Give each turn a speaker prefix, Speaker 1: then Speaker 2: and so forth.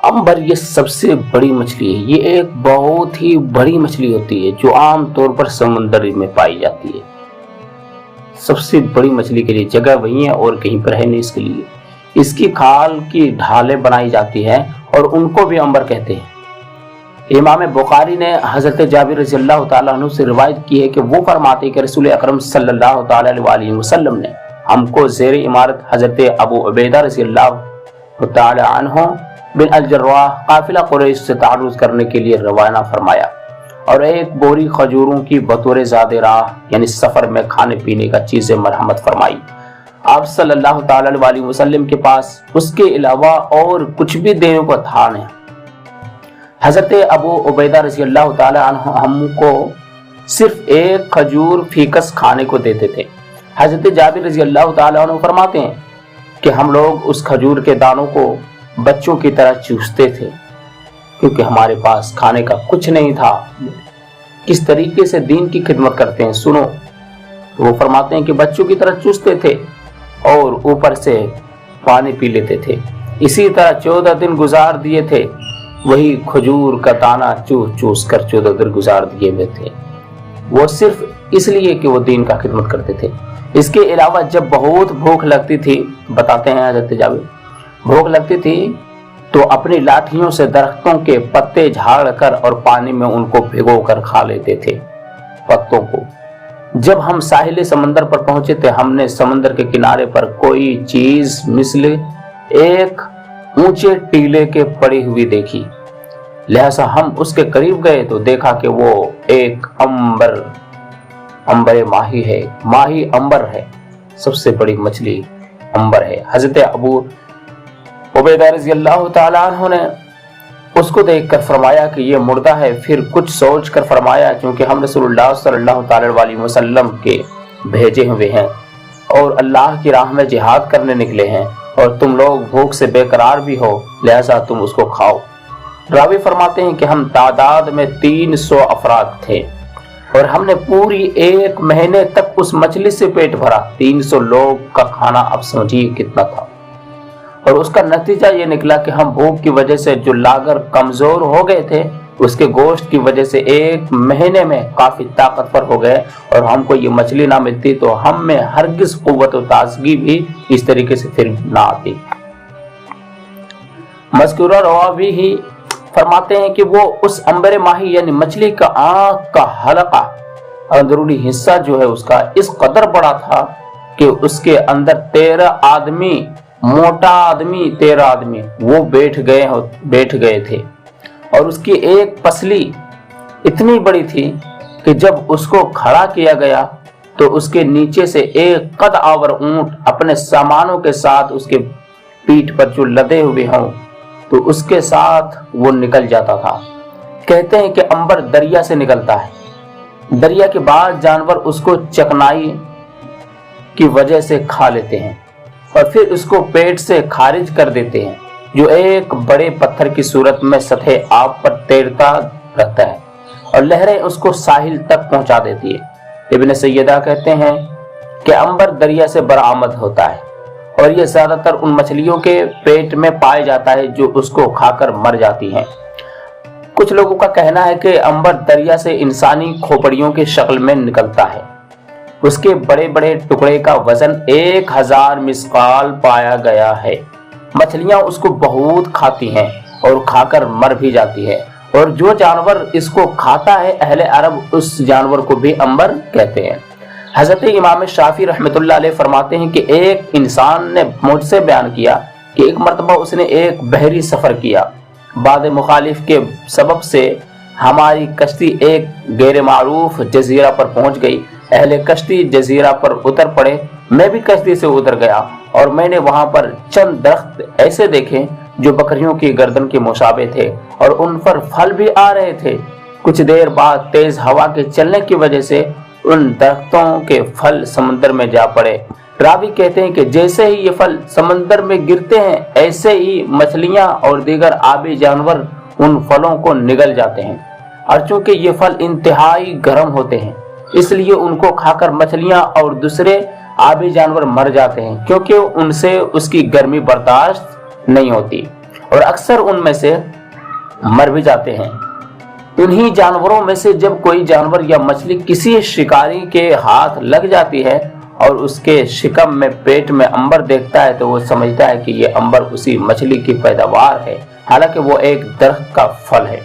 Speaker 1: अंबर ये सबसे बड़ी मछली है। ये एक बहुत ही बड़ी मछली होती है जो आम तौर पर समुद्र में पाई जाती है। सबसे बड़ी मछली के लिए जगह वही है और कहीं पर है नहीं। इसके लिए इसकी खाल की ढालें बनाई जाती है और उनको भी अंबर कहते हैं। इमाम बुखारी ने हजरत जाबिर रज़ी अल्लाह ताला अन्हु से रिवायत की है कि वो फरमाते कि रसूल अकरम सल्लल्लाहु ताला अलैहि वसल्लम ने हमको ज़ेर इमारत हजरत अबू उबैदा रज़ी अल्लाह ताला अन्हु बिन अल-जर्राह काफिला कुरैश से तारुज़ करने के लिए रवाना फरमाया और एक बोरी खजूरों की बतौर ज़ादे राह यानी सफर में खाने पीने का चीजें मरहमत फरमाई। आप सल्लल्लाहु ताला अलैहि वसल्लम के पास उसके अलावा और कुछ भी देने को था नहीं। हजरत अबू उबैदा रज़ी अल्लाह ताला अन्हु हमको सिर्फ एक खजूर फीकस खाने को देते थे। हजरत जाबिर रज़ी अल्लाह ताला अन्हु फरमाते हैं कि हम लोग उस खजूर के दानों को बच्चों की तरह चूसते थे क्योंकि हमारे पास खाने का कुछ नहीं था। किस तरीके से दीन की खिदमत करते हैं सुनो। वो फरमाते हैं कि बच्चों की तरह चूसते थे और ऊपर से पानी पी लेते थे। इसी तरह 14 दिन गुजार दिए थे। वही खजूर का दाना चूस चूस कर 14 दिन गुजार दिए हुए थे। वो सिर्फ इसलिए कि वो दीन का खिदमत करते थे। इसके अलावा जब बहुत भूख लगती थी, बताते हैं हज़रत जाबिर, भूख लगती थी तो अपनी लाठियों से दरख्तों के पत्ते झाड़ कर और पानी में उनको भिगो कर खा लेते थे पत्तों को। जब हम साहिल समंदर पर पहुंचे थे, हमने समंदर के किनारे पर कोई चीज मिसल एक ऊंचे टीले के पड़ी हुई देखी। लिहाजा हम उसके करीब गए तो देखा कि वो एक अंबर माही है। माही अंबर है, सबसे बड़ी मछली अंबर है। हजरत अबू उबैदा रज़ी अल्लाह ताला अन्हु ने उसको देखकर फरमाया कि ये मुर्दा है। फिर कुछ सोच कर फरमाया क्योंकि हम रसूलुल्लाह सल्लल्लाहु ताला अलैहि वसल्लम के भेजे हुए हैं और अल्लाह की राह में जिहाद करने निकले हैं और तुम लोग भूख से बेकरार भी हो, लिहाजा तुम उसको खाओ। रावी फरमाते हैं कि हम तादाद में 300 अफराद थे और हमने पूरी एक महीने तक उस मछली से पेट भरा। 300 लोग का खाना आप समझिए कितना था। और उसका नतीजा ये निकला कि हम भूख की वजह से जो लागर कमजोर हो गए थे, उसके गोश्त की वजह से एक महीने में काफी ताकतवर हो गए और हमको ये मछली ना मिलती तो हम में हरगिज कुव्वत और ताजगी भी इस तरीके से फिर ना आती। मज़कूरा रवावी ही फरमाते हैं कि वो उस अंबर माही यानी मछली का आंख का हलका अंदरूनी हिस्सा जो है उसका इस कदर बड़ा था कि उसके अंदर 13 आदमी, मोटा आदमी 13 आदमी वो बैठ गए थे और उसकी एक पसली इतनी बड़ी थी कि जब उसको खड़ा किया गया तो उसके नीचे से एक कद आवर ऊंट अपने सामानों के साथ उसके पीठ पर जो लदे हुए हों तो उसके साथ वो निकल जाता था। कहते हैं कि अंबर दरिया से निकलता है। दरिया के बाद जानवर उसको चकनाई की वजह से खा लेते हैं और फिर उसको पेट से खारिज कर देते हैं, जो एक बड़े पत्थर की सूरत में सतह आब पर तैरता रहता है और लहरें उसको साहिल तक पहुंचा देती है। इब्न सैयदा कहते हैं कि अंबर दरिया से बरामद होता है और यह ज्यादातर उन मछलियों के पेट में पाया जाता है जो उसको खाकर मर जाती हैं। कुछ लोगों का कहना है कि अंबर दरिया से इंसानी खोपड़ियों की शक्ल में निकलता है। उसके बड़े बड़े टुकड़े का वजन 1000 मिस्काल पाया गया है। मछलियां उसको बहुत खाती हैं और खाकर मर भी जाती है और जो जानवर इसको खाता है अहले अरब उस जानवर को भी अंबर कहते हैं। हजरत इमाम शाफी रहमतुल्लाह अलैह फरमाते हैं कि एक इंसान ने मुझसे बयान किया कि एक मर्तबा उसने एक बहरी सफर किया। बाद मुखालिफ के सबब से हमारी कश्ती एक गैर मारूफ जजीरा पर पहुंच गई। अहले कश्ती जजीरा पर उतर पड़े। मैं भी कश्ती से उतर गया और मैंने वहां पर चंद दरख्त ऐसे देखे जो बकरियों की गर्दन के मुशाबे थे और उन पर फल भी आ रहे थे। कुछ देर बाद तेज हवा के चलने की वजह से उन दरख्तों के फल समंदर में जा पड़े। रावी कहते हैं कि जैसे ही ये फल समंदर में गिरते हैं ऐसे ही मछलियां और दीगर आबी जानवर उन फलों को निगल जाते हैं और चूंकि ये फल इंतहाई गर्म होते हैं इसलिए उनको खाकर मछलियां और दूसरे आबी जानवर मर जाते हैं क्योंकि उनसे उसकी गर्मी बर्दाश्त नहीं होती اور اکثر ان میں سے مر بھی جاتے ہیں۔ انہی جانوروں میں سے جب کوئی جانور یا مچھلی کسی شکاری کے ہاتھ لگ جاتی ہے اور اس کے شکم میں پیٹ میں عنبر دیکھتا ہے تو وہ سمجھتا ہے کہ یہ عنبر اسی مچھلی کی پیداوار ہے، حالانکہ وہ ایک درخت کا پھل ہے۔